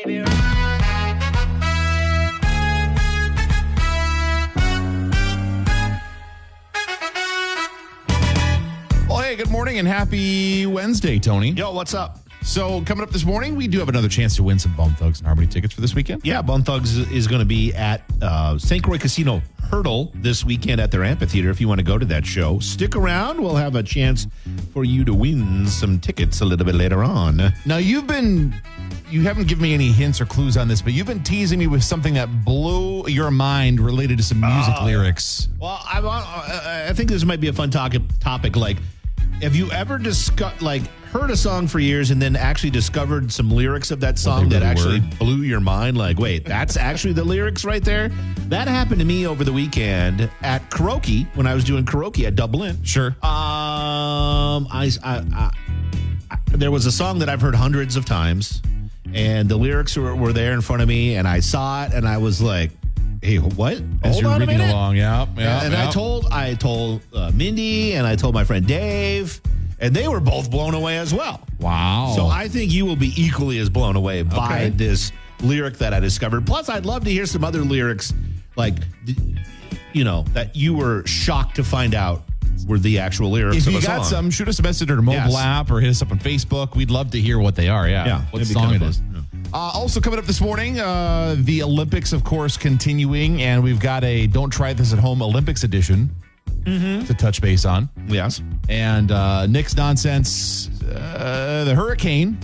Well, hey, good morning and happy Wednesday, Tony. Yo, what's up? So coming up this morning, we do have another chance to win some Bone Thugs and Harmony tickets for this weekend. Yeah, Bone Thugs is going to be at St. Croix Casino Hurdle this weekend at their amphitheater. If you want to go to that show, stick around. We'll have a chance for you to win some tickets a little bit later on. Now, you haven't given me any hints or clues on this, but you've been teasing me with something that blew your mind related to some music lyrics. Well, I think this might be a fun topic. Like, have you ever heard a song for years and then actually discovered some lyrics of that song that actually blew your mind? Like, wait, that's actually the lyrics right there? That happened to me over the weekend at karaoke when I was doing karaoke at Dublin. Sure. There was a song that I've heard hundreds of times, and the lyrics were there in front of me, and I saw it, and I was like, hey, what? As Hold you're on a reading minute. along, yeah. And I told Mindy, and I told my friend Dave, and they were both blown away as well. Wow. So I think you will be equally as blown away by this lyric that I discovered. Plus, I'd love to hear some other lyrics, like, that you were shocked to find out were the actual lyrics if of you a got song. some, shoot us a message on our mobile app or hit us up on Facebook. We'd love to hear what they are. Yeah. What it'd be song kinda it is. fun. Yeah. Also coming up this morning, the Olympics, of course, continuing, and we've got a Don't Try This at Home Olympics edition to touch base on. Yes. And Nick's Nonsense, the Hurricane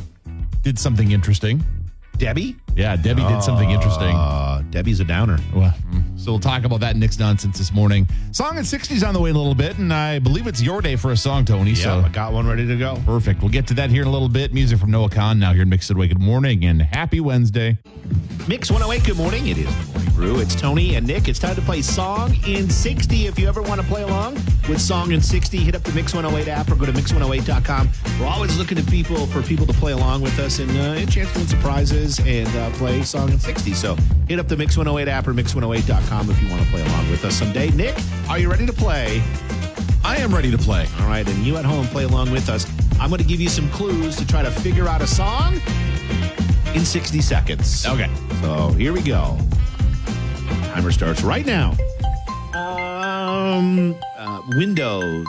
did something interesting. Debbie? Yeah, Debbie did something interesting. Debbie's a downer. Well, so we'll talk about that in Nick's Nonsense this morning. Song and 60s on the way in a little bit, and I believe it's your day for a song, Tony. Yeah, So I got one ready to go. perfect. We'll get to that here in a little bit. Music from Noah Khan now here in Mix It Away. Good morning and happy Wednesday. Mix 108, good morning. It is the Morning Brew. It's Tony and Nick. It's time to play Song in 60. If you ever want to play along with Song in 60, hit up the Mix 108 app or go to Mix108.com. We're always looking for people to play along with us and a chance to win some prizes and play Song in 60. So hit up the Mix 108 app or Mix108.com if you want to play along with us someday. Nick, are you ready to play? I am ready to play. All right, and you at home play along with us. I'm going to give you some clues to try to figure out a song in 60 seconds. Okay. So here we go. Timer starts right now. Windows.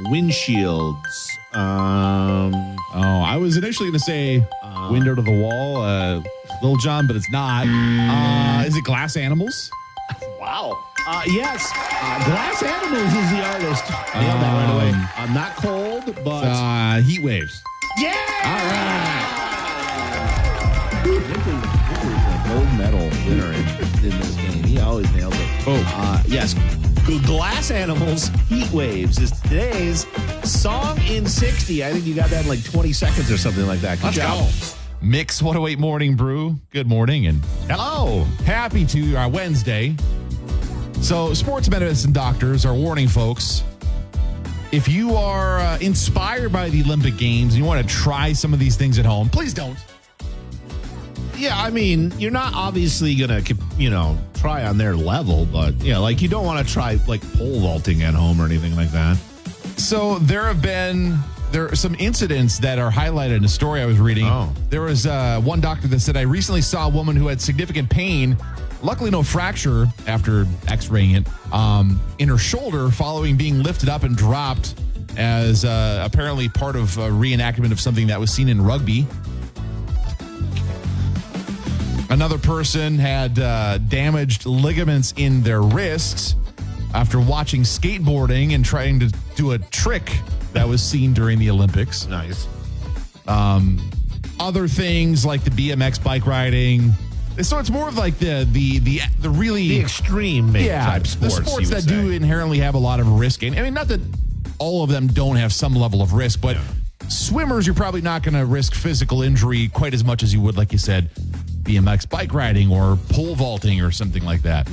Windshields. I was initially going to say window to the wall, Lil Jon, but it's not. Is it Glass Animals? Wow. Yes. Glass Animals is the artist. Nailed that right away. Not cold, but... Heat Waves. yeah! All right. Nick is a gold medal winner in this game. He always nails it. Yes. Glass Animals, Heat Waves is today's Song in 60. I think you got that in like 20 seconds or something like that. Good job. Go. Mix 108 Morning Brew. Good morning and Hello. happy to our Wednesday. So, sports medicine doctors are warning folks, if you are inspired by the Olympic Games and you want to try some of these things at home, please don't. Yeah, I mean, you're not obviously going to, try on their level, but, like you don't want to try like pole vaulting at home or anything like that. So, there are some incidents that are highlighted in a story I was reading. Oh. There was one doctor that said, I recently saw a woman who had significant pain, luckily no fracture after x-raying it, in her shoulder following being lifted up and dropped as apparently part of a reenactment of something that was seen in rugby. Another person had damaged ligaments in their wrists after watching skateboarding and trying to do a trick that was seen during the Olympics. Nice. Other things like the BMX bike riding. So it's more of like the really The extreme type sports. The sports that do inherently have a lot of risk. And I mean, not that all of them don't have some level of risk, but swimmers, you're probably not going to risk physical injury quite as much as you would, like you said, BMX bike riding or pole vaulting or something like that.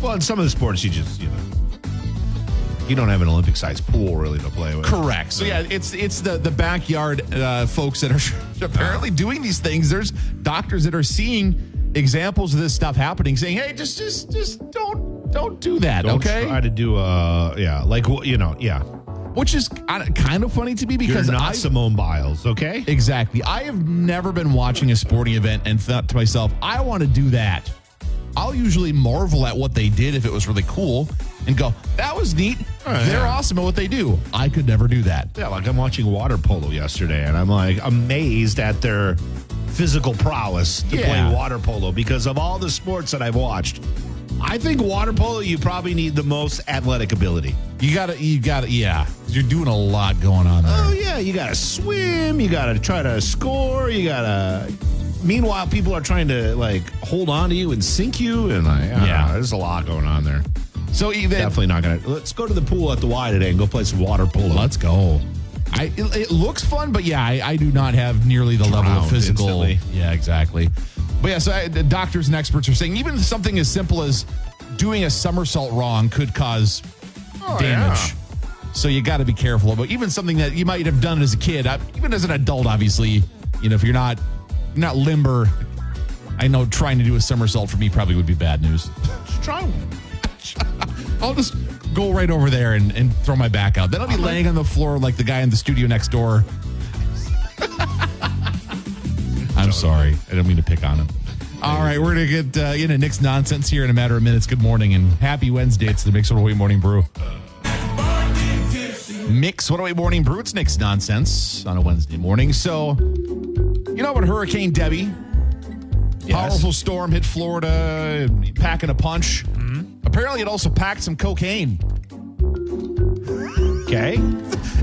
Well, in some of the sports, you just, you don't have an Olympic-sized pool really to play with. Correct. So yeah, it's the backyard folks that are apparently doing these things. There's doctors that are seeing examples of this stuff happening, saying, "Hey, just don't do that." Don't okay. try to do which is kind of funny to me because You're not Simone Biles, okay? Exactly. I have never been watching a sporting event and thought to myself, I want to do that. I'll usually marvel at what they did if it was really cool and go, that was neat. They're awesome at what they do. I could never do that. Yeah, like I'm watching water polo yesterday, and I'm like amazed at their physical prowess to play water polo because of all the sports that I've watched. I think water polo, you probably need the most athletic ability. You gotta, yeah. You're doing a lot going on there. Oh, yeah. You gotta swim. You gotta try to score. You gotta. Meanwhile, people are trying to like hold on to you and sink you, and like, there's a lot going on there. So definitely not gonna. Let's go to the pool at the Y today and go play some water polo. Let's go. It looks fun, but I do not have nearly the level of physical. Instantly. Yeah, exactly. But yeah, so the doctors and experts are saying even something as simple as doing a somersault wrong could cause damage. Yeah. So you got to be careful. But even something that you might have done as a kid, even as an adult, obviously, if you're not limber, I know trying to do a somersault for me probably would be bad news. Just try one. I'll just go right over there and throw my back out. Then I'll be laying on the floor like the guy in the studio next door. I'm sorry. I don't mean to pick on him. All right, we're going to get into Nick's nonsense here in a matter of minutes. Good morning and happy Wednesday. It's the Mix 108 Morning Brew. Mix 108 Morning Brew. It's Nick's nonsense on a Wednesday morning. So, you know about Hurricane Debbie? Yes. Powerful storm hit Florida, packing a punch. Mm-hmm. Apparently, it also packed some cocaine. Okay.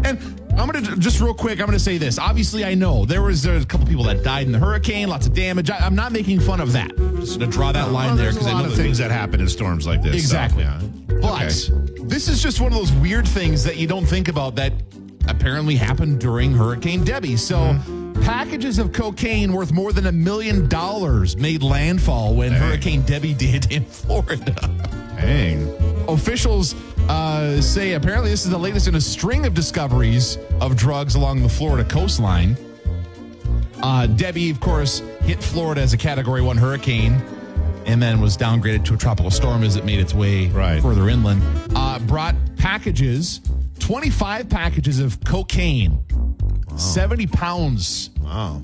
And I'm going to just real quick, I'm going to say this. Obviously, I know there's a couple people that died in the hurricane, lots of damage. I'm not making fun of that. Just going to draw that line there because I know the things that happen in storms like this. Exactly. So, but this is just one of those weird things that you don't think about that apparently happened during Hurricane Debbie. So packages of cocaine worth more than $1 million made landfall when Hurricane Debbie did in Florida. Dang. Officials say apparently this is the latest in a string of discoveries of drugs along the Florida coastline. Debbie, of course, hit Florida as a Category 1 hurricane and then was downgraded to a tropical storm as it made its way further inland. Brought 25 packages of cocaine, 70 pounds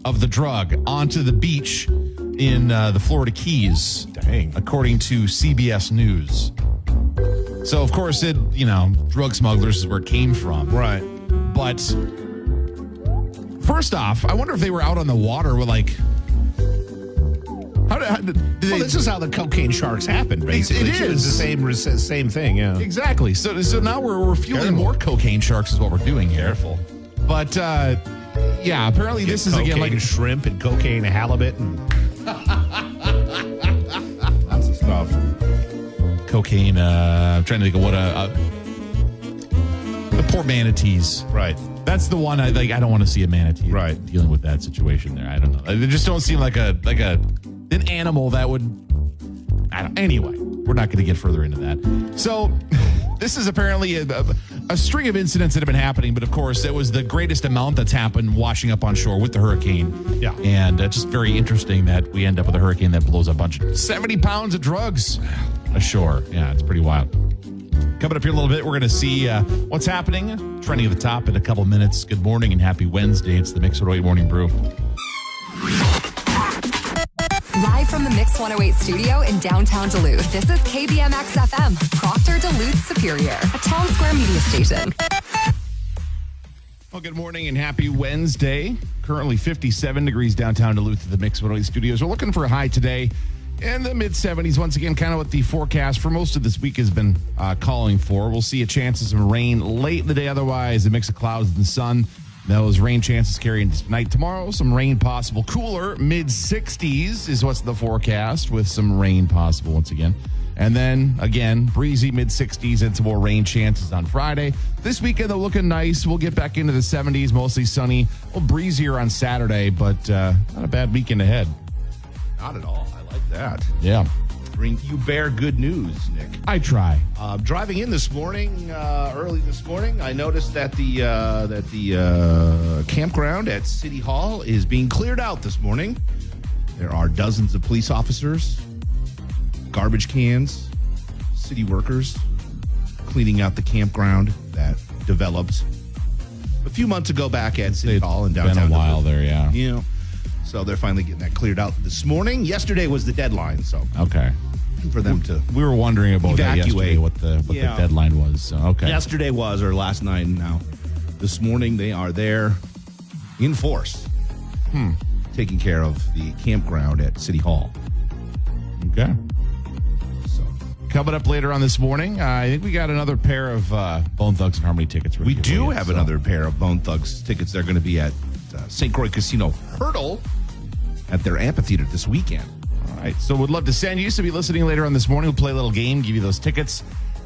of the drug onto the beach in the Florida Keys, according to CBS News. So, of course, drug smugglers is where it came from. Right. But first off, I wonder if they were out on the water with this is how the cocaine sharks happen, basically. It is. It's the same thing, yeah. Exactly. So now we're fueling more cocaine sharks is what we're doing here. Careful. But, apparently this is, again, like shrimp and cocaine halibut and lots of stuff. Cocaine, I'm trying to think of what the poor manatees. Right. That's the one I don't want to see a manatee dealing with that situation there. I don't know. They just don't seem like an animal that would. Anyway, we're not going to get further into that. So this is apparently a string of incidents that have been happening, but of course it was the greatest amount that's happened washing up on shore with the hurricane. Yeah. And just very interesting that we end up with a hurricane that blows a bunch of 70 pounds of drugs ashore. Yeah, it's pretty wild. Coming up here a little bit, we're going to see what's happening, trending at the top in a couple minutes. Good morning and happy Wednesday. It's the Mix 108 Morning Brew. Live from the Mix 108 studio in downtown Duluth, this is KBMX FM, Proctor Duluth Superior, a town square media station. Well, good morning and happy Wednesday. Currently 57 degrees downtown Duluth at the Mix 108 studios. We're looking for a high today in the mid-70s. Once again, kind of what the forecast for most of this week has been calling for. We'll see a chance of some rain late in the day. Otherwise, a mix of clouds and sun. Those rain chances carry into tonight. Tomorrow, some rain possible. Cooler, mid-60s is what's the forecast with some rain possible once again. And then, again, breezy mid-60s and some more rain chances on Friday. This weekend, they're looking nice. We'll get back into the 70s, mostly sunny. A little breezier on Saturday, but not a bad weekend ahead. Not at all. I like that. Yeah. You bear good news, Nick. I try. Driving in this morning, early this morning, I noticed that the campground at City Hall is being cleared out this morning. There are dozens of police officers, garbage cans, city workers cleaning out the campground that developed a few months ago back at City Hall in Been downtown. a while there, yeah. You know, so they're finally getting that cleared out this morning. Yesterday was the deadline, so Okay. for them to. We were wondering about that Evacuate. yesterday, what the deadline was. So, okay. Yesterday was, or last night, and now this morning they are there in force, taking care of the campground at City Hall. Okay. So Coming up later on this morning, I think we got another pair of Bone Thugs and Harmony tickets. we do have another pair of Bone Thugs tickets. They're going to be at St. Croix Casino Hurdle at their amphitheater this weekend. All right. So would love to send you. So be listening later on this morning. We'll play a little game, give you those tickets.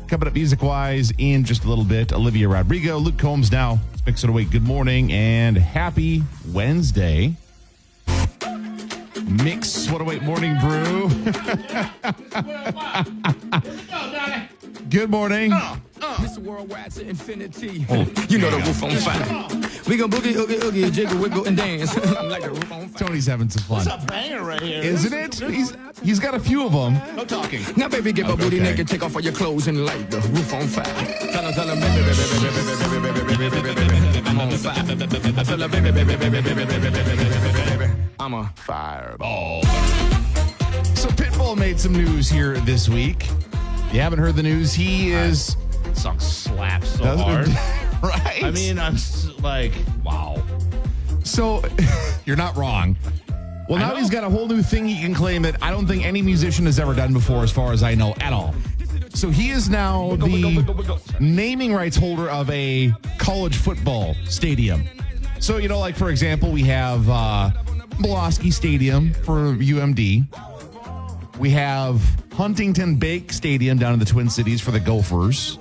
Coming up music-wise in just a little bit, Olivia Rodrigo, Luke Combs now. It's Mix It Away. Good morning and happy Wednesday. Mix What Away Morning Brew. Good morning. Mr. Worldwide to infinity. You know the roof on fire. We gon' boogie, oogie, oogie, jiggle, wiggle, and dance like the roof on fire. Tony's having some fun. That's a banger right here. Isn't it? He's got a few of them. No talking. Now, baby, get my booty Okay. naked, take off all your clothes and light the roof on fire. Tell him, baby, I'm on fire. I tell her, baby, I'm a fireball. So Pitbull made some news here this week. You haven't heard the news. He is Song slaps so doesn't hard. it? Right. I mean, like, wow. So you're not wrong. Well, I now know. he's got a whole new thing he can claim that I don't think any musician has ever done before, as far as I know, at all. So he is now the naming rights holder of a college football stadium. So, you know, like, for example, we have Pulaski Stadium for UMD. We have Huntington Bank Stadium down in the Twin Cities for the Gophers.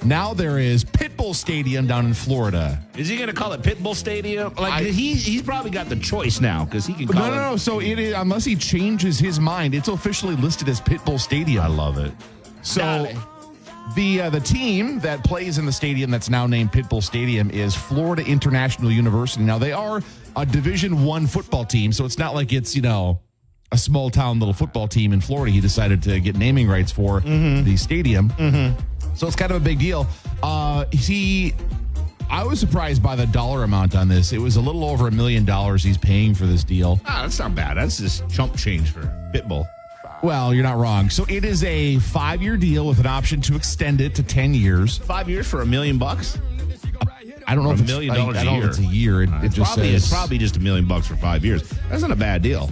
Now there is Pitbull Stadium down in Florida. Is he going to call it Pitbull Stadium? Like, he's probably got the choice now because he can call No. So it is, unless he changes his mind, it's officially listed as Pitbull Stadium. I love it. So Dale. the team that plays in the stadium that's now named Pitbull Stadium is Florida International University. Now they are a Division I football team, so it's not like it's, you know, a small town little football team in Florida. He decided to get naming rights for the stadium. So it's kind of a big deal. I was surprised by the dollar amount on this. It was a little over $1 million he's paying for this deal. That's not bad. That's just chump change for Pitbull. Well, you're not wrong. So it is a 5-year deal with an option to extend it to 10 years. 5 years for $1 million? I don't know Or if $1 it's million I don't know a if it's a year. It just probably, says it's probably just $1 million for 5 years. That's not a bad deal.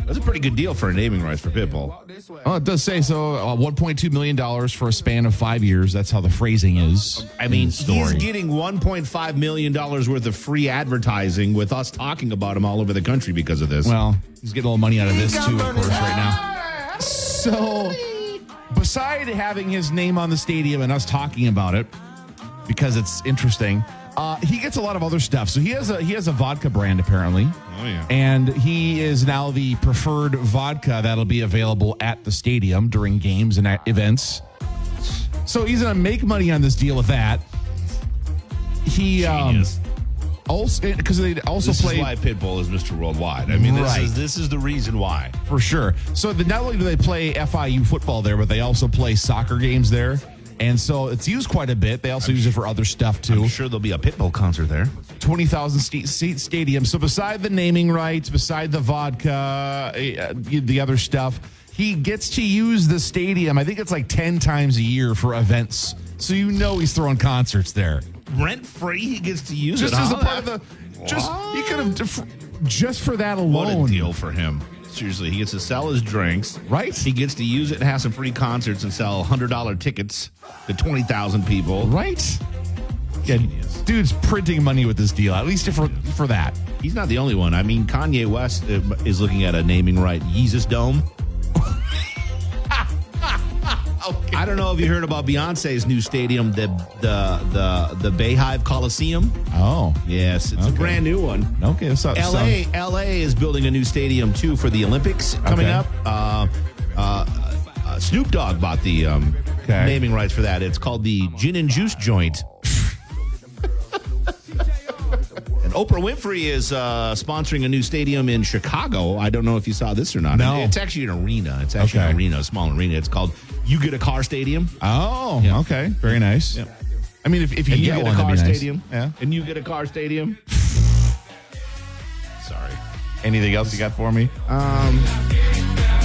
That's a pretty good deal for a naming rights for Pitbull. Oh, it does say so. $1.2 million for a span of 5 years. That's how the phrasing is. I mean, in the story. he's getting $1.5 million worth of free advertising with us talking about him all over the country because of this. Well, he's getting a little money out of this too, of course, right now. So, beside having his name on the stadium and us talking about it because it's interesting, he gets a lot of other stuff. So he has a vodka brand apparently. Oh, yeah. And he is now the preferred vodka that'll be available at the stadium during games and at events. So he's going to make money on this deal with that. He Genius. also because they also This play is why Pitbull is Mr. Worldwide. I mean, Right. this is the reason why. for sure. So not only do they play FIU football there, but they also play soccer games there. And so it's used quite a bit. They also use it for other stuff too. I'm sure there'll be a Pitbull concert there. 20,000 seat stadium. So beside the naming rights, beside the vodka, the other stuff, he gets to use the stadium. I think it's like 10 times a year for events. So you know he's throwing concerts there. Rent free, he gets to use Just it. as a huh? part of the, he could have just for that What alone. a deal for him. Seriously, he gets to sell his drinks. Right. He gets to use it and have some free concerts and sell $100 tickets to 20,000 people. Right? Yeah, Genius. dude's printing money with this deal, at least for that. He's not the only one. I mean, Kanye West is looking at a naming right, Yeezus Dome. Okay. I don't know if you heard about Beyonce's new stadium, the Bayhive Coliseum. Oh. Yes, it's a Okay. brand new one. Okay. That's LA is building a new stadium too for the Olympics coming Okay. up. Snoop Dogg bought the Okay. naming rights for that. It's called the Gin and Juice Joint. And Oprah Winfrey is sponsoring a new stadium in Chicago. I don't know if you saw this or not. No. It's actually an arena. It's actually Okay. an arena, a small arena. It's called You Get a Car Stadium. Oh, Yeah. okay. Very nice. Yeah. I mean, if you And you get get one, a car that'd be nice. stadium. Yeah. And you get a car stadium. Sorry. Anything else you got for me?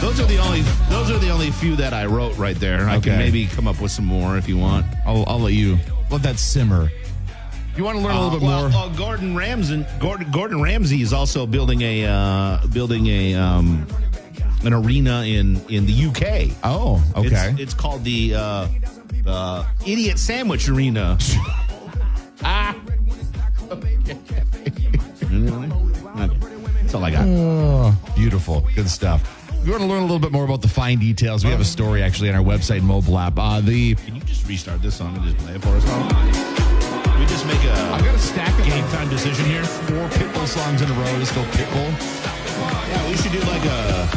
Those are the only few that I wrote right there. I Okay. can maybe come up with some more if you want. I'll let you let that simmer. You want to learn a little bit more? Gordon Ramsay is also building an arena in the UK. Oh, okay. It's called the Idiot Sandwich Arena. That's all I got. Oh, beautiful. Good stuff. If you want to learn a little bit more about the fine details, we have a story actually on our website and mobile app. Can you just restart this song and just play it for us all? Can we just make I've got a stack of game time decision here? 4 Pitbull songs in a row. Just go Pitbull. Yeah, we should do like a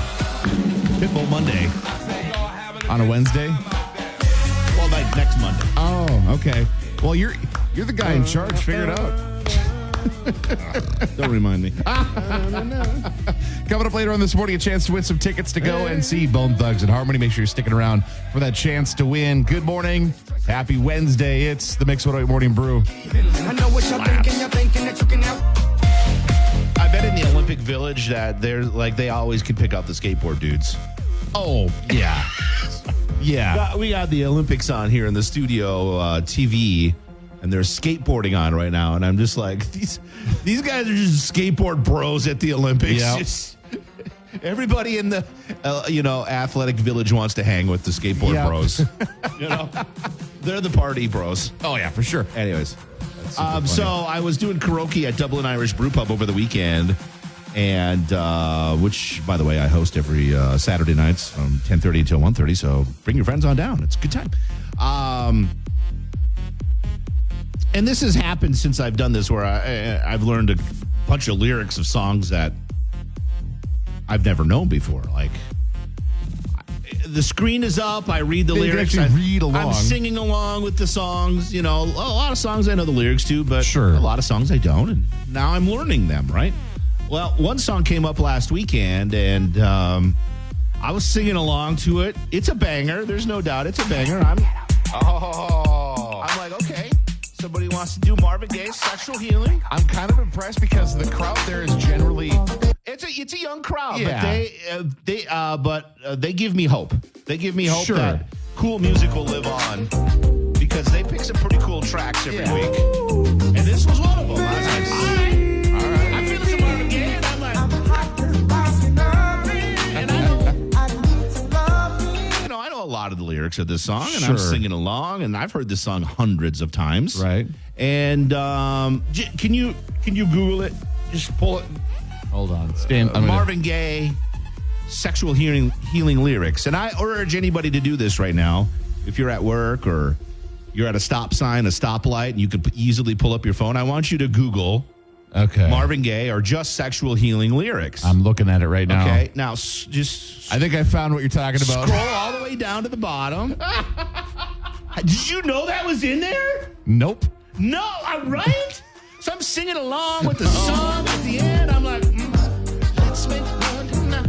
Pitbull Monday. On a Wednesday? Well, like next Monday. Oh, okay. Well, you're the guy in charge. Figure it out. Don't remind me. Coming up later on this morning, a chance to win some tickets to go and see Bone Thugs at Harmony. Make sure you're sticking around for that chance to win. Good morning. Happy Wednesday. It's the Mix 108 Morning Brew. I know what you're thinking. You're thinking that you can help. I bet in the Olympic Village that they always can pick out the skateboard dudes. Oh, yeah. Yeah. We got the Olympics on here in the studio TV, and they're skateboarding on right now, and I'm just like, these guys are just skateboard bros at the Olympics. Yep. Just, everybody in the athletic village wants to hang with the skateboard Yep. bros. They're the party bros. Oh, yeah, for sure. Anyways, so I was doing karaoke at Dublin Irish Brew Pub over the weekend, and which, by the way, I host every Saturday nights from 10:30 until 1:30. So bring your friends on down. It's a good time. And this has happened since I've done this, where I've learned a bunch of lyrics of songs that I've never known before. Like, the screen is up. I read the You can lyrics. actually read along. I'm singing along with the songs. A lot of songs I know the lyrics to, but Sure. a lot of songs I don't. And now I'm learning them, right? Well, one song came up last weekend, and I was singing along to it. It's a banger. There's no doubt. It's a banger. I'm like, okay. Somebody wants to do Marvin Gaye's Sexual Healing. I'm kind of impressed because the crowd there is generally... It's a young crowd, Yeah. but they give me hope. They give me hope Sure. that cool music will live on, because they pick some pretty cool tracks every week, and this was one of them. I was like, all right, I'm feeling some Marvin Gaye, and I'm like, and I know a lot of the lyrics of this song, and I'm Sure. singing along, and I've heard this song hundreds of times, Right. And can you Google it? Just pull it. Hold on. Stand. I'm gonna- Marvin Gaye, Sexual Healing lyrics. And I urge anybody to do this right now. If you're at work or you're at a stop sign, a stoplight, and you could easily pull up your phone, I want you to Google Okay. Marvin Gaye or just Sexual Healing lyrics. I'm looking at it right now. Okay. Now, just I think I found what you're talking about. scroll all the way down to the bottom. Did you know that was in there? Nope. No, right? So I'm singing along with the song at the end. I'm like, let's make love tonight.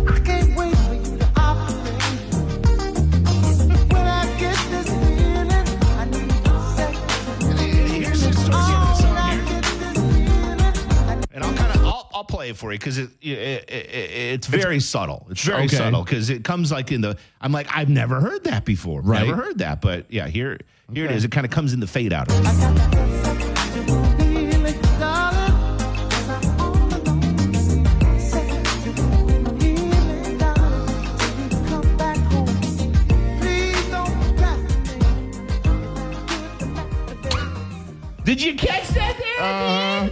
I can't wait for you to operate. When I get this feeling, I need sex. Here's the story of the song I here. get this feeling, And I'll play it for you, because it's very subtle. It's very Okay. subtle, because it comes like I'm like, I've never heard that before. Right. Never heard that. But yeah, here it is. It kind of comes in the fade out. I got that sexual feeling, darling. 'Cause I'm all alone. Sexual healing, darling. Till you come back home. Please don't procrastinate. Did you catch that there at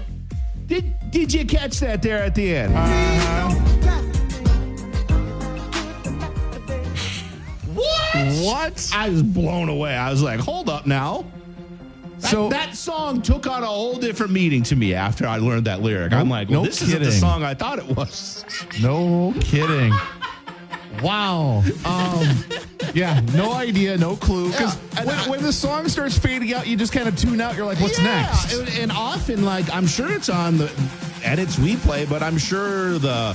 the end? Did you catch that there at the end? What? I was blown away. I was like, hold up now. So- That song took on a whole different meaning to me after I learned that lyric. I'm like, well, no this isn't the kidding. song I thought it was. No kidding. Wow. Yeah, no idea, no clue. Because when the song starts fading out, you just kind of tune out. You're like, what's next? And often, like, I'm sure it's on the edits we play, but I'm sure the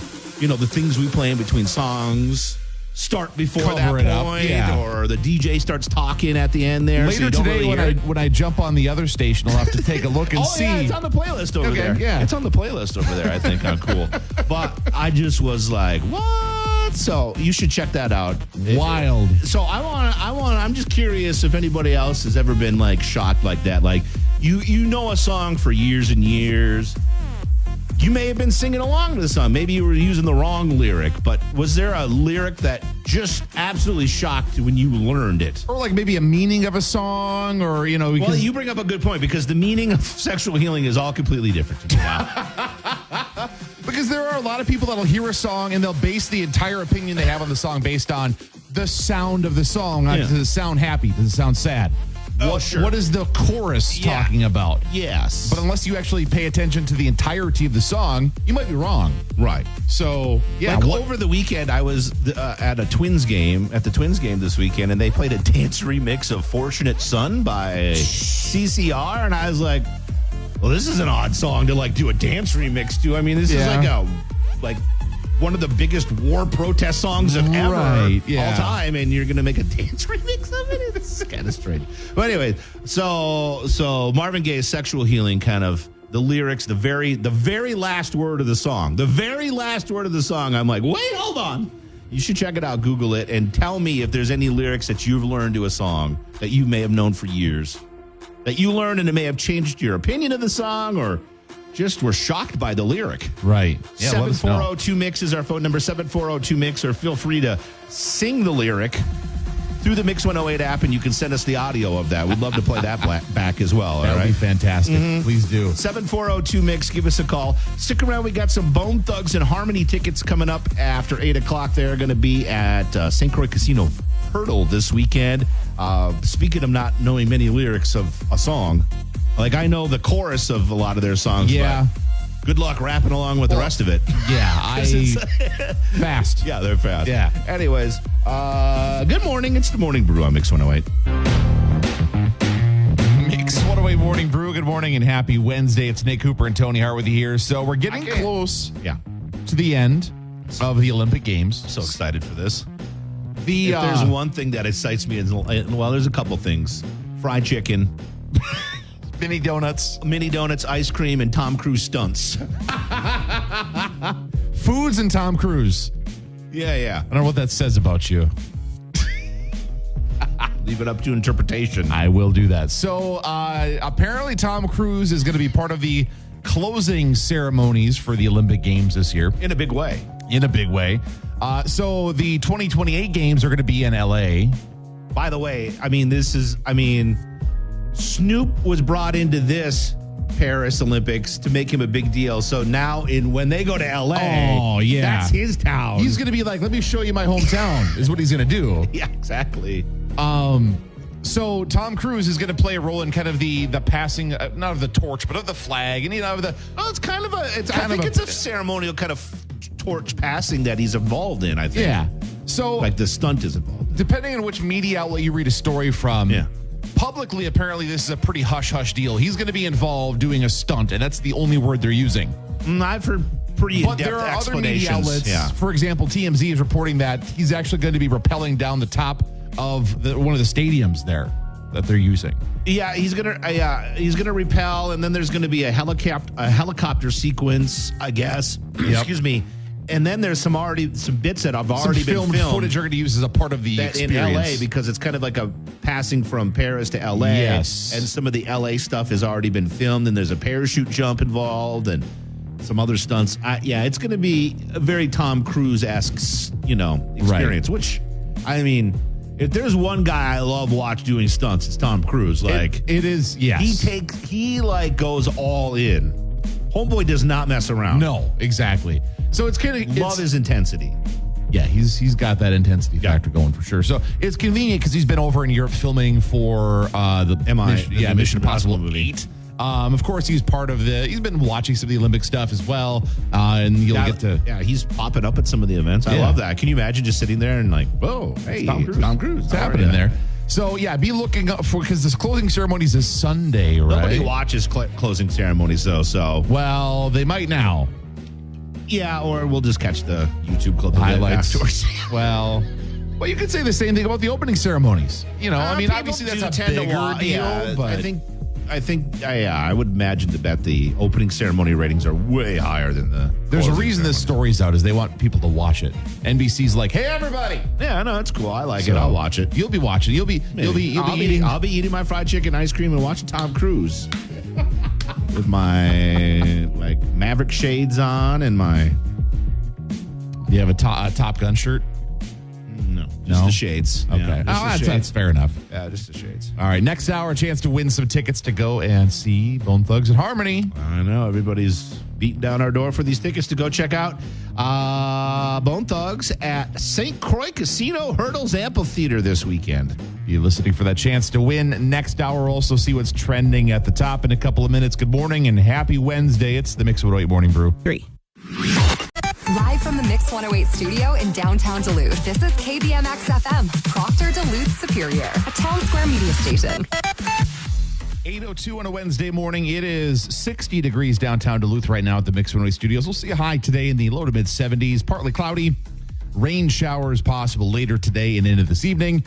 things we play in between songs start before Cover that it up, point, yeah. or the DJ starts talking at the end there. so Later you don't today, really when hear I it. when I jump on the other station, I'll have to take a look and Oh, see. yeah, it's on the playlist over Okay, there. yeah. It's on the playlist over there, I think, on Cool. But I just was like, what? So you should check that out. Wild. So I'm just curious if anybody else has ever been like shocked like that. Like you know a song for years and years. You may have been singing along to the song. Maybe you were using the wrong lyric, but was there a lyric that just absolutely shocked you when you learned it? Or like maybe a meaning of a song, or Well, because you bring up a good point because the meaning of sexual healing is all completely different to me now. because there are a lot of people that'll hear a song and they'll base the entire opinion they have on the song based on the sound of the song. Yeah. Does it sound happy? Does it sound sad? Oh, sure. What is the chorus Yeah. talking about? Yes. But unless you actually pay attention to the entirety of the song, you might be wrong. Right. So yeah, Like what- over the weekend, I was at the Twins game this weekend, and they played a dance remix of "Fortunate Son" by CCR, and I was like, "Well, this is an odd song to like do a dance remix to." I mean, this is Yeah. like one of the biggest war protest songs of ever Right, yeah. all time, and you're gonna make a dance remix of it. It's kind of strange. But anyway, so Marvin Gaye's "Sexual Healing" kind of. The lyrics, the very last word of the song. The very last word of the song, I'm like, wait, hold on. You should check it out, Google it, and tell me if there's any lyrics that you've learned to a song that you may have known for years. That you learned and it may have changed your opinion of the song or just were shocked by the lyric. right. Yeah, let us know. 740-2MIX is our phone number, 740-2MIX, or feel free to sing the lyric through the Mix 108 app, and you can send us the audio of that. We'd love to play that back as well. That all would right? be fantastic. Please do. 740-2MIX, give us a call. Stick around. We got some Bone Thugs and Harmony tickets coming up after 8 o'clock. They're going to be at St. Croix Casino Hurdle this weekend. Speaking of not knowing many lyrics of a song, like I know the chorus of a lot of their songs. Yeah. But good luck rapping along with the rest of it. Yeah, fast. Yeah, they're fast. Yeah. Anyways, good morning. It's the Morning Brew on Mix 108. Mix 108 Morning Brew. Good morning and happy Wednesday. It's Nick Cooper and Tony Hart with you here. So we're getting close Yeah. to the end of the Olympic Games. So excited for this. The If there's one thing that excites me, well, there's a couple things. Fried chicken, mini donuts, mini donuts, ice cream, and Tom Cruise stunts. foods, and Tom Cruise. Yeah. I don't know what that says about you. Leave it up to interpretation. I will do that. So apparently Tom Cruise is going to be part of the closing ceremonies for the Olympic Games this year. In a big way. In a big way. So the 2028 games are going to be in LA. By the way, Snoop was brought into this Paris Olympics to make him a big deal. So now when they go to LA, Oh, yeah. that's his town. He's going to be like, let me show you my hometown, is what he's going to do. yeah, exactly. So Tom Cruise is going to play a role in kind of the passing, not of the torch, but of the flag. And, of the, It's kind of it's a ceremonial kind of torch passing that he's involved in, I think. yeah. So Like the stunt is involved. depending on which media outlet you read a story from, Yeah. publicly, apparently this is a pretty hush-hush deal. He's going to be involved doing a stunt, and that's the only word they're using. I've heard pretty But in-depth there are other explanations. media outlets. Yeah. For example, TMZ is reporting that he's actually going to be rappelling down the top of one of the stadiums there that they're using. Yeah, he's gonna repel, and then there's gonna be a helicopter sequence, I guess. Excuse me. And then there's some bits that have already been Some filmed footage are going to use as a part of the that in experience. LA, because it's kind of like a passing from Paris to LA. Yes. And some of the LA stuff has already been filmed, and there's a parachute jump involved and some other stunts. It's going to be a very Tom Cruise-esque, experience, which, I mean, if there's one guy I love doing stunts, it's Tom Cruise. Like it is, yes. he goes all in. Homeboy does not mess around. No, exactly. So it's kind of Love his intensity. Yeah, he's got that intensity factor going for sure. So it's convenient because he's been over in Europe filming for the Mission Impossible movie. 8. Of course, he's been watching some of the Olympic stuff as well, and you'll get to. Yeah, he's popping up at some of the events. I Yeah. love that. Can you imagine just sitting there and like, whoa, hey, Tom Cruise. Tom Cruise. It's happening there. So yeah, be looking up for, because this closing ceremonies is Sunday, right? Nobody watches closing ceremonies though, so Well, they might now. Yeah, or we'll just catch the YouTube clip of it Highlights. afterwards. Well, you could say the same thing about the opening ceremonies. You know, I mean, People obviously do that's a tend to bigger watch- deal, yeah, but I would imagine that the opening ceremony ratings are way higher than the. there's a closing reason this ceremony. story's out is they want people to watch it. NBC's like, hey, everybody. Yeah, no, it's cool. I like So, it. I'll watch it. You'll be watching. You'll be eating. I'll be eating my fried chicken, ice cream, and watching Tom Cruise with my Maverick shades on and my Do you have a Top Gun shirt? just No? the shades. Okay. Yeah, just the that's shades. fair enough. Yeah, just the shades. All right. Next hour, a chance to win some tickets to go and see Bone Thugs and Harmony. I know everybody's beating down our door for these tickets to go check out Bone Thugs at St. Croix Casino Hurdles Amphitheater this weekend. Be listening for that chance to win. Next hour, also see what's trending at the top in a couple of minutes. Good morning and happy Wednesday. It's the Mix 108 Morning Brew. 3. Live from the Mix 108 studio in downtown Duluth, this is KBMX FM, Proctor Duluth Superior, a town square media station. 8:02 on a Wednesday morning. It is 60 degrees downtown Duluth right now at the Mix 108 studios. We'll see a high today in the low to mid 70s, partly cloudy. Rain showers possible later today and into this evening.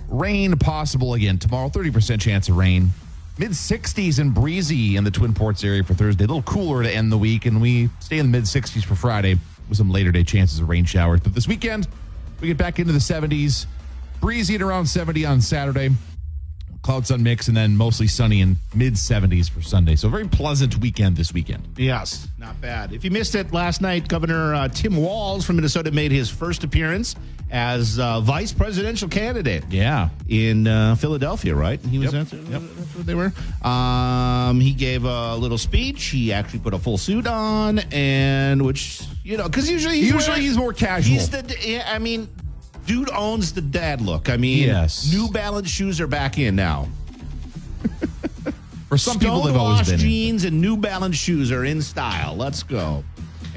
Rain possible again tomorrow, 30% chance of rain. Mid 60s and breezy in the Twin Ports area for Thursday. A little cooler to end the week, and we stay in the mid 60s for Friday with some later day chances of rain showers. But this weekend, we get back into the 70s. Breezy at around 70 on Saturday. Clouds on mix, and then mostly sunny in mid 70s for Sunday. So a very pleasant weekend this weekend. Yes, not bad. If you missed it last night, Governor Tim Walz from Minnesota made his first appearance as vice presidential candidate. Yeah. In Philadelphia, right? He was Yep. that's what they were. He gave a little speech. He actually put a full suit on, and which because usually He's more casual. Dude owns the dad look. I mean, Yes. New Balance shoes are back in now. For some people, they've always Stonewashed been. jeans and New Balance shoes are in style. Let's go.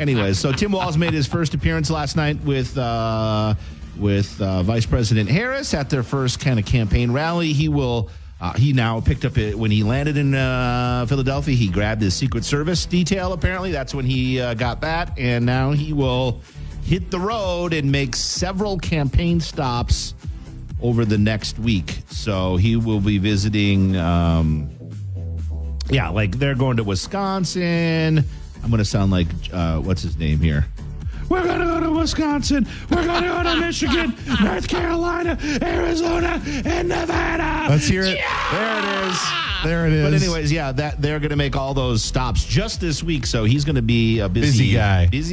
Anyways, so Tim Walz made his first appearance last night with Vice President Harris at their first kind of campaign rally. He now picked up it when he landed in Philadelphia. He grabbed his Secret Service detail. Apparently, that's when he got that, and now he will hit the road and make several campaign stops over the next week. So he will be visiting. They're going to Wisconsin. I'm going to sound like, what's his name here? We're going to go to Wisconsin. We're going to go to Michigan, North Carolina, Arizona, and Nevada. Let's hear it. Yeah! There it is. But anyways, they're going to make all those stops just this week. So he's going to be a busy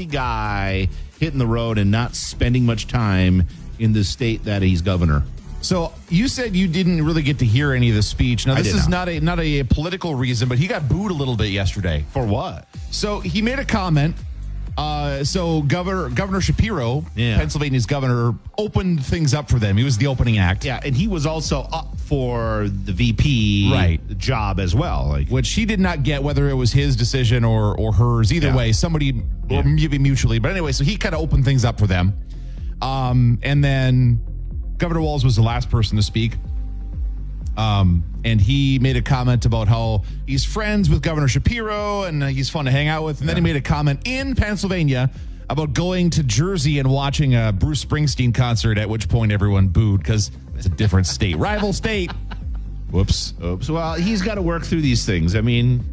guy hitting the road and not spending much time in the state that he's governor. So you said you didn't really get to hear any of the speech. Now, this did is not. not a political reason, but he got booed a little bit yesterday. For what? So he made a comment. So Governor Shapiro, Yeah. Pennsylvania's governor, opened things up for them. He was the opening act. Yeah, and he was also up for the VP job as well. Which he did not get, whether it was his decision or hers. Either way, somebody, or maybe mutually. But anyway, so he kind of opened things up for them. And then Governor Walz was the last person to speak. And he made a comment about how he's friends with Governor Shapiro and he's fun to hang out with. And then he made a comment in Pennsylvania about going to Jersey and watching a Bruce Springsteen concert, at which point everyone booed because it's a different state. Rival state. Whoops. Oops. Well, he's got to work through these things. I mean,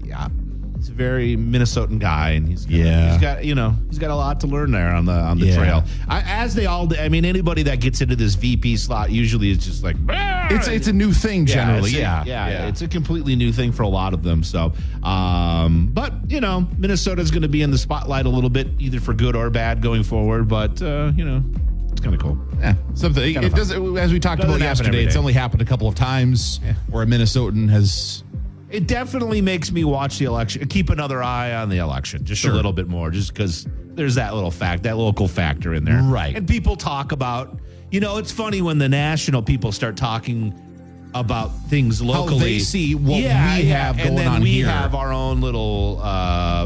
he's a very Minnesotan guy, and he's got a lot to learn there on the trail. Anybody that gets into this VP slot usually is just like it's a new thing generally. It's a completely new thing for a lot of them. So, but Minnesota's going to be in the spotlight a little bit, either for good or bad going forward. But it's kind of cool. Yeah, something. It does, as we talked about yesterday, it's only happened a couple of times where a Minnesotan has. It definitely makes me watch the election, keep another eye on the election, just a little bit more, just because there's that local factor in there. Right. And people talk about, it's funny when the national people start talking about things locally. How they see what we have going and then on we here. have our own little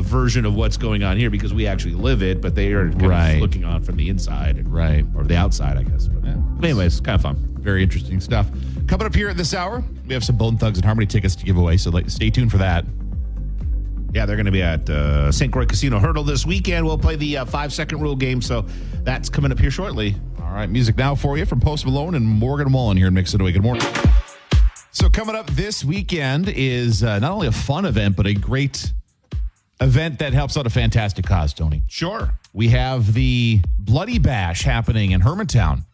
version of what's going on here because we actually live it, but they are kind of looking on from the inside. Or the outside, I guess. But anyways, kind of fun. Very interesting stuff. Coming up here at this hour, we have some Bone Thugs and Harmony tickets to give away, so stay tuned for that. Yeah, they're going to be at St. Croix Casino Hurdle this weekend. We'll play the 5-second rule game, so that's coming up here shortly. All right, music now for you from Post Malone and Morgan Wallen here in Mix It Away. Good morning. So coming up this weekend is not only a fun event, but a great event that helps out a fantastic cause, Tony. Sure. We have the Bloody Bash happening in Hermantown.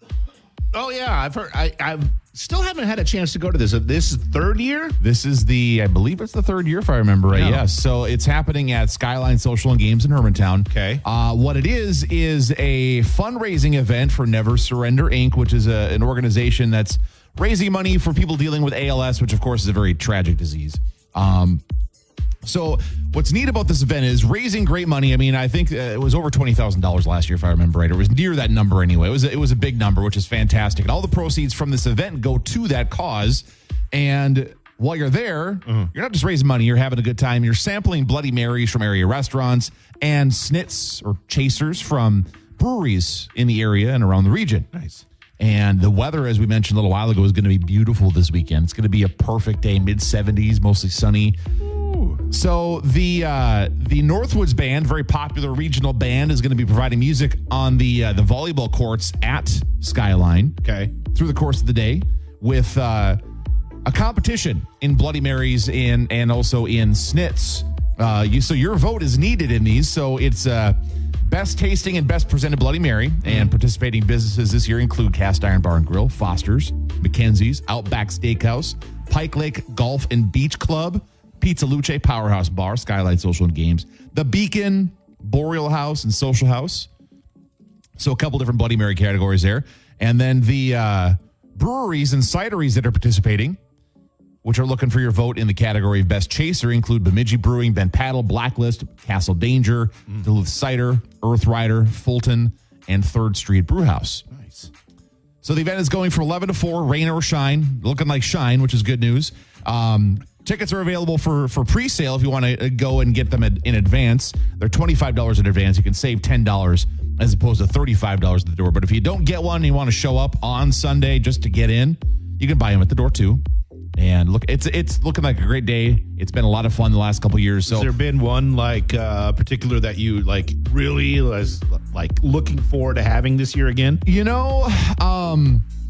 Oh, yeah, I've heard. I've still haven't had a chance to go to this. This is third year? This is I believe it's the third year, if I remember right. Yeah. Yes. So it's happening at Skyline Social and Games in Hermantown. Okay. What it is a fundraising event for Never Surrender Inc., which is an organization that's raising money for people dealing with ALS, which of course is a very tragic disease. So what's neat about this event is raising great money. I mean, I think it was over $20,000 last year, if I remember right. It was near that number anyway. It was a big number, which is fantastic. And all the proceeds from this event go to that cause. And while you're there, you're not just raising money. You're having a good time. You're sampling Bloody Marys from area restaurants and snits or chasers from breweries in the area and around the region. Nice. And the weather, as we mentioned a little while ago, is going to be beautiful this weekend. It's going to be a perfect day, mid-70s, mostly sunny. So the Northwoods Band, very popular regional band, is going to be providing music on the volleyball courts at Skyline. Okay. Through the course of the day with a competition in Bloody Marys and also in snits. So your vote is needed in these. So it's best tasting and best presented Bloody Mary. And participating businesses this year include Cast Iron Bar and Grill, Foster's, Mackenzie's, Outback Steakhouse, Pike Lake Golf and Beach Club, Pizza Luce, Powerhouse Bar, Skyline Social and Games, The Beacon, Boreal House, and Social House. So a couple different Bloody Mary categories there. And then the breweries and cideries that are participating, which are looking for your vote in the category of Best Chaser, include Bemidji Brewing, Ben Paddle, Blacklist, Castle Danger, Duluth Cider, Earth Rider, Fulton, and 3rd Street Brewhouse. Nice. So the event is going from 11 to 4, rain or shine, looking like shine, which is good news. Tickets are available for pre-sale if you want to go and get them in advance. They're $25 in advance. You can save $10 as opposed to $35 at the door. But if you don't get one and you want to show up on Sunday just to get in, you can buy them at the door too. And look, it's looking like a great day. It's been a lot of fun the last couple of years. So Has there been one particular that you really was looking forward to having this year again?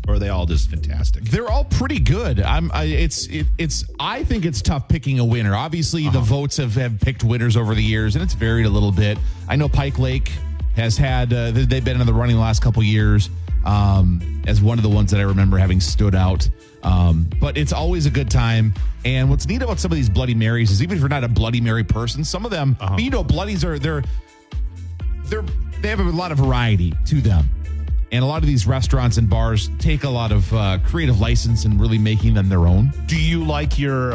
Or are they all just fantastic? They're all pretty good. I think it's tough picking a winner. Obviously, the votes have picked winners over the years, and it's varied a little bit. I know Pike Lake has had they've been in the running the last couple of years as one of the ones that I remember having stood out. But it's always a good time. And what's neat about some of these Bloody Marys is even if you're not a Bloody Mary person, some of them, Bloodies they have a lot of variety to them. And a lot of these restaurants and bars take a lot of creative license and really making them their own. Do you like your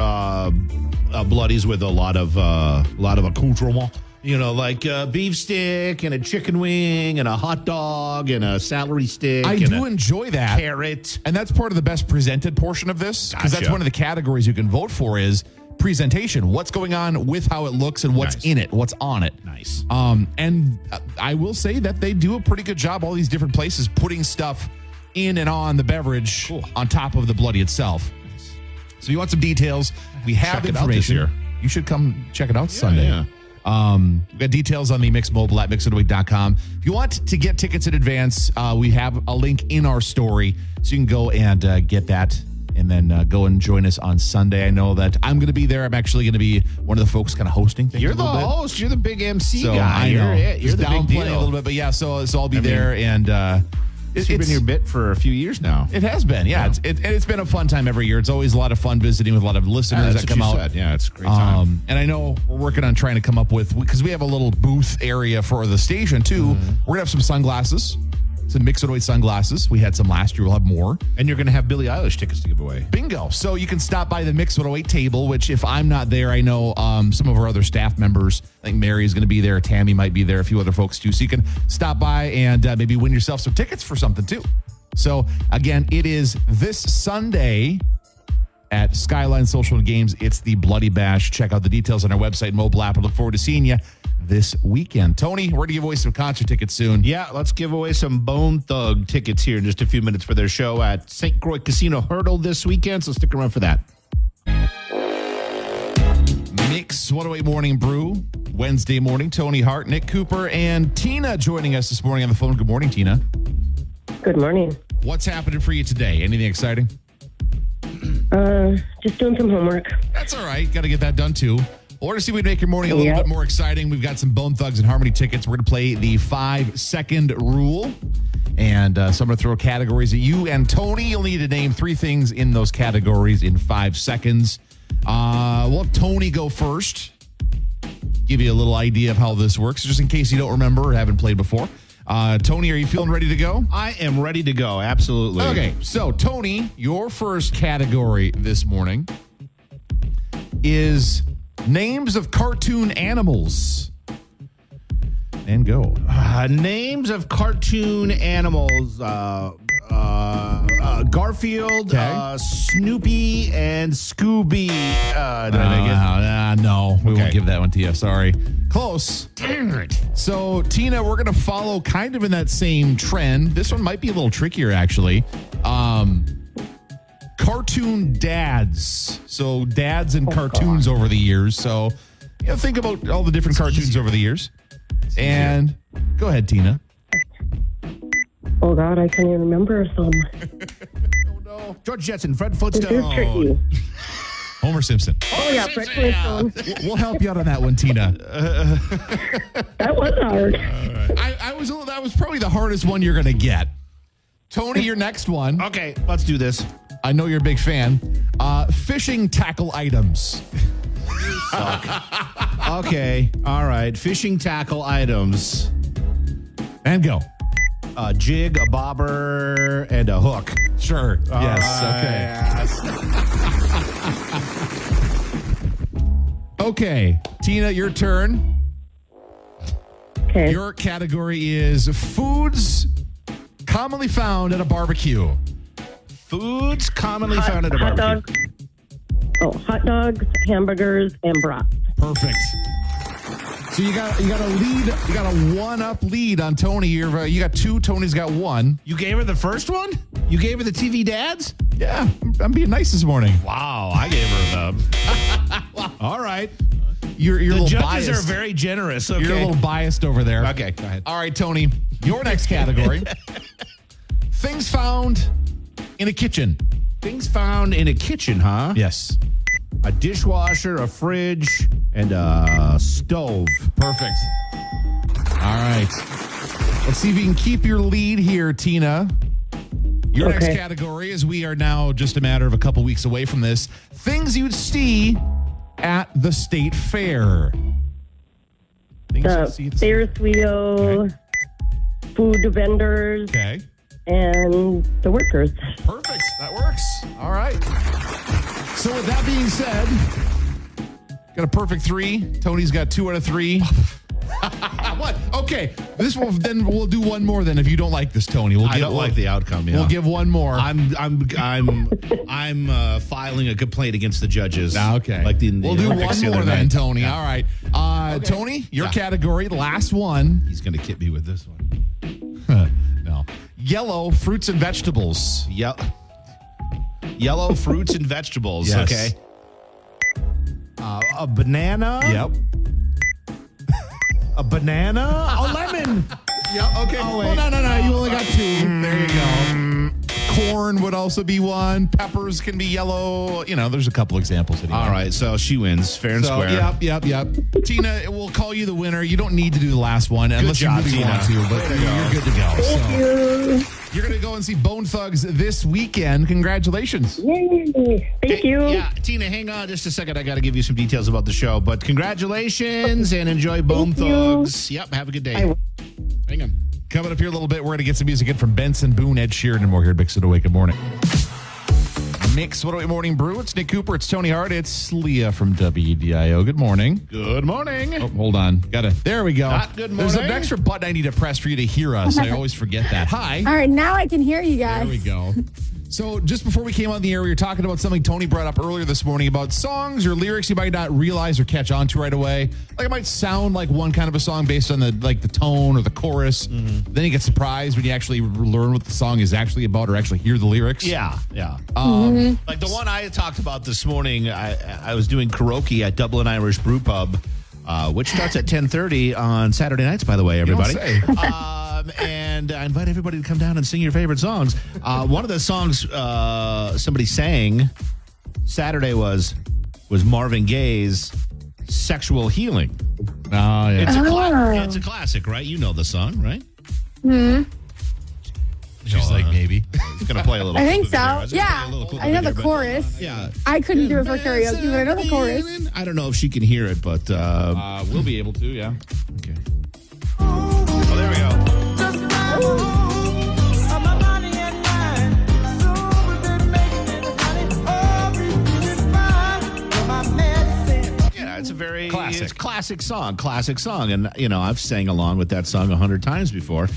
Bloodies with a lot of accoutrement? Like a beef stick and a chicken wing and a hot dog and a celery stick. I do enjoy that. Carrot. And that's part of the best presented portion of this. Because that's Gotcha. one of the categories you can vote for is presentation. What's going on with how it looks and what's Nice. in it, what's on it. Nice. And I will say that they do a pretty good job, all these different places, putting stuff in and on the beverage on top of the Bloody itself. So you want some details, we have Check it out this information. year. You should come check it out Sunday. Yeah. We've got details on the Mix Mobile at mixitaway.com. If you want to get tickets in advance, we have a link in our story so you can go and get that and then go and join us on Sunday. I know that I'm going to be there. I'm actually going to be one of the folks kind of hosting things. You're a the little bit. host. You're the big MC So guy. I know. You're Just the big downplaying deal. a little bit, but yeah. So I'll be there, and It's been your bit for a few years now. it has been, yeah. It's been a fun time every year. It's always a lot of fun visiting with a lot of listeners That's that what come you out. said. Yeah, it's a great time. And I know we're working on trying to come up with, because we have a little booth area for the station too. We're gonna have some sunglasses, some Mix It Away sunglasses. We had some last year. We'll have more. And you're going to have Billie Eilish tickets to give away. Bingo. So you can stop by the Mix 108 table, which if I'm not there, I know some of our other staff members, I think Mary is going to be there, Tammy might be there, a few other folks too. So you can stop by and maybe win yourself some tickets for something too. So again, it is this Sunday at Skyline Social and Games. It's the Bloody Bash. Check out the details on our website, mobile app. I look forward to seeing you this weekend. Tony, we're going to give away some concert tickets soon. Yeah, let's give away some Bone Thug tickets here in just a few minutes for their show at St. Croix Casino Hurdle this weekend, so stick around for that. Mix 108 Morning Brew, Wednesday morning. Tony Hart, Nick Cooper, and Tina joining us this morning on the phone. Good morning, Tina. Good morning. What's happening for you today? Anything exciting? Just doing some homework. That's all right. Got to get that done too. Or to see if we make your morning a little Yep. bit more exciting, we've got some Bone Thugs and Harmony tickets. We're going to play the 5-second rule. And so I'm going to throw categories at you and Tony. You'll need to name 3 things in those categories in 5 seconds. We'll have Tony go first. Give you a little idea of how this works, just in case you don't remember or haven't played before. Tony, are you feeling ready to go? I am ready to go. Absolutely. Okay, so Tony, your first category this morning is names of cartoon animals. And go. Names of cartoon animals. Garfield, Okay. Snoopy, and Scooby. Did I make it? No, we Okay. won't give that one to you. Sorry. Close. Damn it. So, Tina, we're going to follow kind of in that same trend. This one might be a little trickier, actually. Cartoon dads. So, dads and cartoons over the years. So, think about all the different cartoons over the years. And go ahead, Tina. Oh, God, I can't even remember some. George Jetson, Fred This is Flintstone. tricky. Homer Simpson. Oh, yeah, Fred Flintstone. We'll help you out on that one, Tina. That was hard. That was probably the hardest one you're going to get. Tony, your next one. Okay, let's do this. I know you're a big fan. Fishing tackle items. Okay, all right. Fishing tackle items. And go. A jig, a bobber, and a hook. Sure. Yes. Okay. Okay. Tina, your turn. Okay. Your category is foods commonly found at a barbecue. Foods commonly found at a hot barbecue. dogs. Oh, hot dogs, hamburgers, and brats. Perfect. So you got a lead. You got a 1-up lead on Tony. You got 2. Tony's got 1. You gave her the first one? You gave her the TV dads? Yeah, I'm being nice this morning. Wow, I gave her the. All right. You're a The little judges biased. are very generous. Okay. You're a little biased over there. Okay, go ahead. All right, Tony. Your next category: things found in a kitchen. Things found in a kitchen, huh? Yes. A dishwasher, a fridge, and a stove. Perfect. All right. Let's see if you can keep your lead here, Tina. Your next Okay. category is we are now just a matter of a couple weeks away from this. Things you'd see at the state fair. Things you'd see at The Ferris wheel, food vendors, Okay. and the workers. Perfect. That works. All right. So with that being said, got a perfect 3. Tony's got 2 out of 3. What? Okay. We'll do one more then if you don't like this, Tony. I don't like the outcome. Yeah. We'll give one more. I'm filing a complaint against the judges. Okay. Like the we'll do Olympics one the more other then, night. Tony. Yeah. All right. Tony, your Yeah. category, last one. He's gonna kid me with this one. No. Yellow fruits and vegetables. Yellow fruits and vegetables. Yes. Okay. A banana. Yep. A banana. A lemon. Yep. Okay. Oh, well, wait. no. You only got 2. There you go. Corn would also be one. Peppers can be yellow. There's a couple examples. Anyway. All right. So she wins fair and square. Yep. Tina, we'll call you the winner. You don't need to do the last one unless job, you really Tina. want to, but Way to go. you're good to go. Thank So you. you're going to go and see Bone Thugs this weekend. Congratulations. Yay. Thank you. Yeah, Tina, hang on just a second. I got to give you some details about the show, but congratulations and enjoy Bone Thank you. Thugs. Yep, have a good day. I will. Hang on. Coming up here a little bit, we're going to get some music in from Benson Boone, Ed Sheeran, and more here at Mix It Awake. Good morning. Mix 108 Morning Brew. It's Nick Cooper. It's Tony Hart. It's Leah from WDIO. Good morning. Good morning. Oh, hold on. There we go. Not good There's an morning. extra button I need to press for you to hear us. I always forget that. Hi. All right, now I can hear you There guys. we go. So just before we came on the air, we were talking about something Tony brought up earlier this morning about songs or lyrics you might not realize or catch on to right away. Like it might sound like one kind of a song based on the tone or the chorus. Then you get surprised when you actually learn what the song is actually about or actually hear the lyrics. Yeah. Like the one I talked about this morning, I was doing karaoke at Dublin Irish Brew Pub, which starts at 10:30 on Saturday nights, by the way, everybody. And I invite everybody to come down and sing your favorite songs. One of the songs somebody sang Saturday was Marvin Gaye's "Sexual Healing." Oh, yeah. It's a classic, right? You know the song, right? She's like, maybe. It's going to play a little I think clip of so. it here. Yeah. I know the chorus. Yeah. I couldn't do it for karaoke, but I know the chorus. I don't know if she can hear it, but We'll be able to, yeah. okay. Oh, there we go. Yeah, it's a very classic song, and I've sang along with that song 100 times before.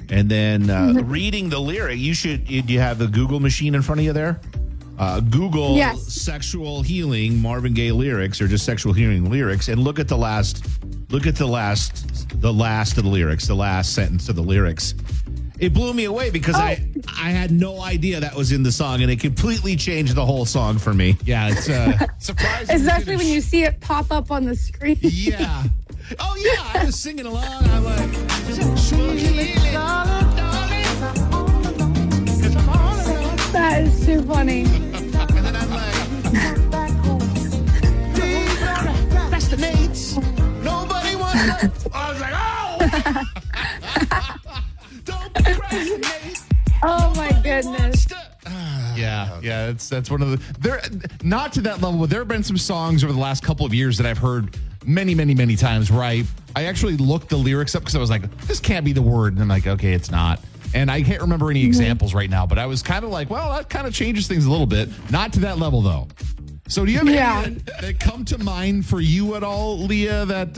And then reading the lyric, do you have the Google machine in front of you there? Google Yes. "sexual healing" Marvin Gaye lyrics, or just "sexual healing" lyrics, and look at the last of the lyrics, the last sentence of the lyrics. It blew me away because I had no idea that was in the song, and it completely changed the whole song for me. Yeah, it's surprising. Especially when you see it pop up on the screen. Yeah. Oh yeah, I was singing along. I'm like, "Sexual healing, darling, 'cause I'm all alone." That is too funny. And then I'm like, "Procrastinates. Nobody wants to." I was like, "Oh, don't procrastinate." Oh my goodness. Yeah, that's one of the. There, not to that level, but there have been some songs over the last couple of years that I've heard many times where I actually looked the lyrics up because I was like, this can't be the word, and I'm like, okay, it's not. And I can't remember any examples right now, but I was kind of like, well, that kind of changes things a little bit. Not to that level though. So do you have any that come to mind for you at all, Leah? That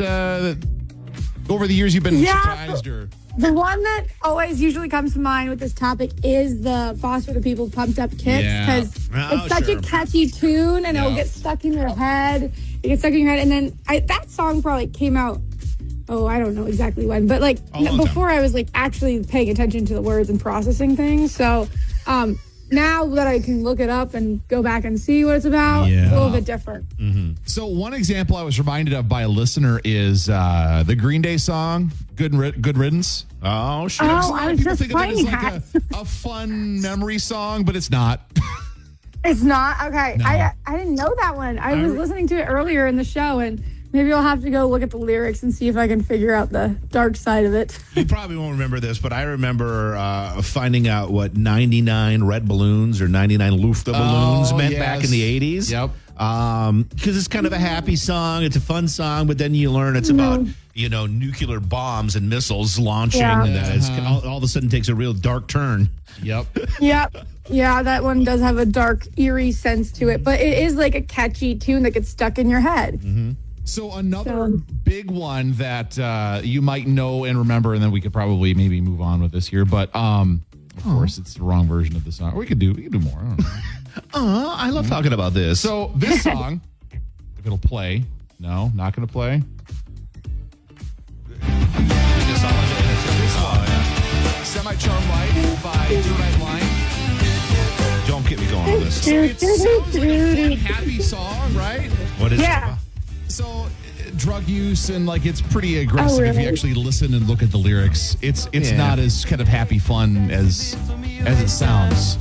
over the years you've been surprised or. The one that always usually comes to mind with this topic is the Foster the People Pumped Up Kicks, because it's such a catchy tune and it'll get stuck in your head. It gets stuck in your head. And then that song probably came out, I don't know exactly when, but before I was actually paying attention to the words and processing things. So now that I can look it up and go back and see what it's about, it's a little bit different. Mm-hmm. So one example I was reminded of by a listener is the Green Day song, Good Riddance. Oh, sure. Oh, I was just playing that. A fun memory song, but it's not. It's not? Okay. No. I didn't know that one. I was listening to it earlier in the show, and maybe I'll have to go look at the lyrics and see if I can figure out the dark side of it. You probably won't remember this, but I remember finding out what 99 red balloons or 99 Lufthansa balloons meant back in the 80s. Yep. Because it's kind of a happy song. It's a fun song, but then you learn it's about, nuclear bombs and missiles launching. Yeah. And that it's all of a sudden takes a real dark turn. Yep. Yep. Yeah, that one does have a dark, eerie sense to it, but it is like a catchy tune that gets stuck in your head. Mm-hmm. So another big one that you might know and remember, and then we could probably maybe move on with this here, but of course it's the wrong version of the song. We could do more. I don't know. I love talking about this. So this song, if it'll play, no, not going to play. Semi-Charmed Life by Two Night Line. Don't get me going on this. It sounds like a fun, happy song, right? What is Yeah. it? So drug use and it's pretty aggressive if you actually listen and look at the lyrics. It's not as kind of happy fun as it sounds.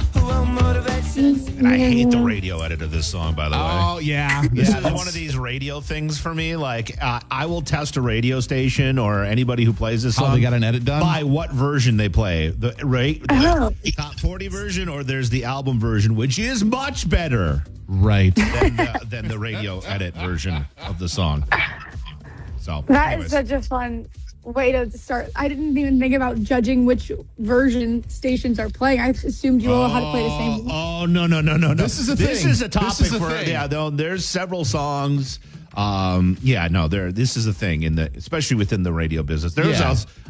And I hate the radio edit of this song, by the way. Oh yeah, This is one of these radio things for me. I will test a radio station or anybody who plays this song. They got an edit done by what version they play. The top 40 version, or there's the album version, which is much better, right, than the radio edit version of the song. So That is such a fun way to start. I didn't even think about judging which version stations are playing. I assumed you all had to play the same. Oh, no. This is a thing. This is a topic This is a for thing. there's several songs This is a thing especially within the radio business.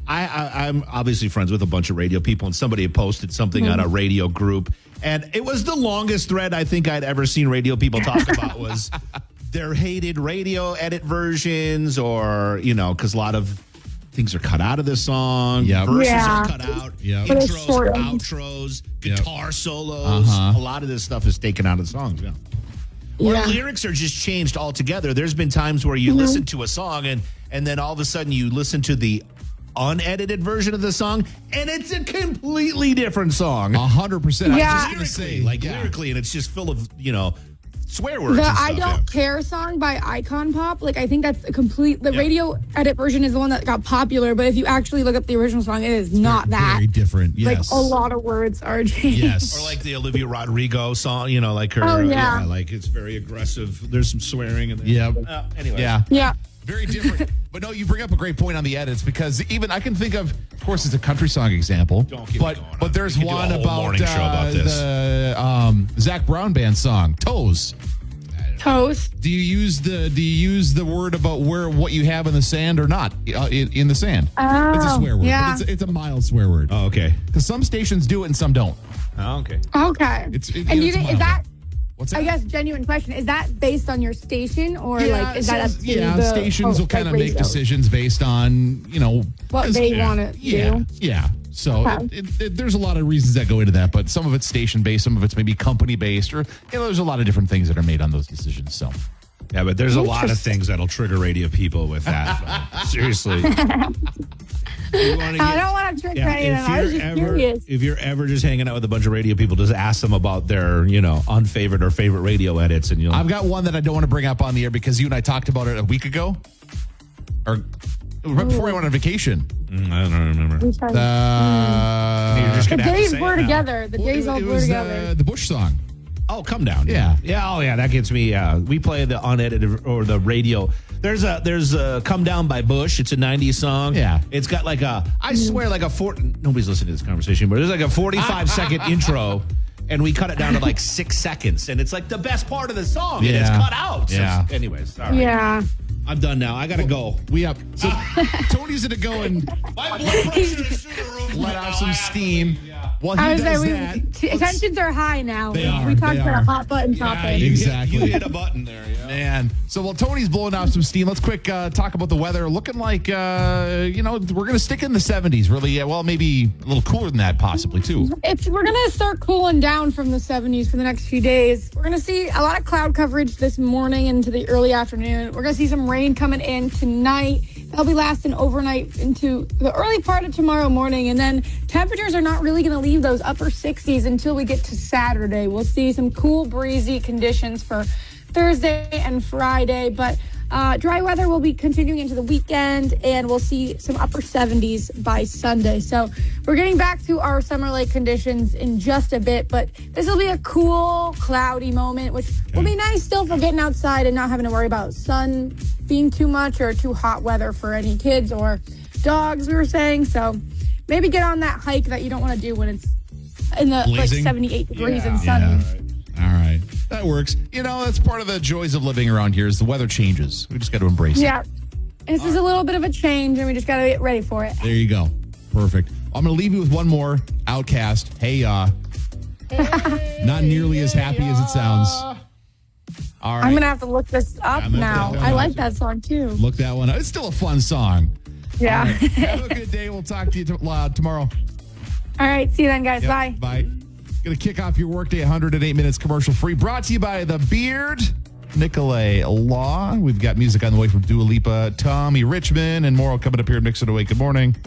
I'm obviously friends with a bunch of radio people, and somebody had posted something on a radio group, and it was the longest thread I think I'd ever seen radio people talk about was their hated radio edit versions, or because a lot of things are cut out of the song. Verses are cut out. Intros, outros, guitar solos. A lot of this stuff is taken out of the songs. Or lyrics are just changed altogether. There's been times where you listen to a song and then all of a sudden you listen to the unedited version of the song and it's a completely different song. 100%. I was just going to say, lyrically, and it's just full of, swear words. The and stuff, I Don't Care song by Icon Pop, I think that's a complete. The radio edit version is the one that got popular, but if you actually look up the original song, it is not that. Very different. Yes. A lot of words are changed. Yes. Or like the Olivia Rodrigo song, like her. Oh, yeah. It's very aggressive. There's some swearing in there. Yeah. Anyway. Yeah. Very different. But no, you bring up a great point on the edits, because even I can think of course, it's a country song example. Don't keep going on. But there's We could do one a whole about, morning show about this. the Zach Brown Band song, Toes. Toast. Do you use the word about what you have in the sand or not in the sand? Oh, it's a swear word. yeah. But it's a mild swear word. Oh, okay. Because some stations do it and some don't. Oh, okay. Okay. And do you think, is that? What's that? I guess genuine question, is that based on your station, or is that up to stations will kind of make decisions based on what they want to do. Yeah. So there's a lot of reasons that go into that, but some of it's station based, some of it's maybe company based, or there's a lot of different things that are made on those decisions. So yeah, but there's a lot of things that'll trigger radio people with that. Seriously. I don't want to trick anyone. I was just curious. If you're ever just hanging out with a bunch of radio people, just ask them about their, unfavorite or favorite radio edits, and I've got one that I don't want to bring up on the air because you and I talked about it a week ago, or right before I went on vacation. I don't remember. You're just The gonna have to days say blur it now. together. The days all It blur was together. the Bush song. Oh, Come Down. Yeah. Yeah. Oh, yeah. That gets me. We play the unedited or the radio. There's a Come Down by Bush. It's a 90s song. Yeah. It's got I swear nobody's listening to this conversation, but there's like a 45-second intro, and we cut it down to 6 seconds, and it's like the best part of the song, and it's cut out. So Yeah. anyways, sorry. Yeah. I'm done now. I gotta go. We up. So Tony's gonna go and My blood pressure is through the roof. let out some steam. While I he was does like, that, tensions are high now. They are, We talked they about are. a hot button topic. Exactly. You hit a button there. Yeah. Man. So while Tony's blowing off some steam, let's quick talk about the weather. Looking like, we're going to stick in the 70s, really. Well, maybe a little cooler than that, possibly, too. We're going to start cooling down from the 70s for the next few days. We're going to see a lot of cloud coverage this morning into the early afternoon. We're going to see some rain coming in tonight. That'll be lasting overnight into the early part of tomorrow morning. And then temperatures are not really going to leave those upper 60s until we get to Saturday. We'll see some cool, breezy conditions for Thursday and Friday. But dry weather will be continuing into the weekend, and we'll see some upper 70s by Sunday. So we're getting back to our summer-like conditions in just a bit, but this will be a cool, cloudy moment, which will be nice still for getting outside and not having to worry about sun being too much or too hot weather for any kids or dogs, we were saying. So maybe get on that hike that you don't want to do when it's in the Blazing? 78 degrees and sunny. All right. That works. That's part of the joys of living around here is the weather changes. We just got to embrace it. Yeah. This is a little bit of a change, and we just got to get ready for it. There you go. Perfect. I'm going to leave you with one more. Outcast. Hey, not nearly as happy as it sounds. All right. I'm going to have to look this up I'm gonna now. look that I one like up. that song, too. Look that one up. It's still a fun song. Yeah. All right. Have a good day. We'll talk to you tomorrow. All right. See you then, guys. Yep. Bye. Bye. Going to kick off your workday 108 minutes commercial free. Brought to you by The Beard, Nicolay Law. We've got music on the way from Dua Lipa, Tommy Richmond, and more coming up here at Mix It Away. Good morning.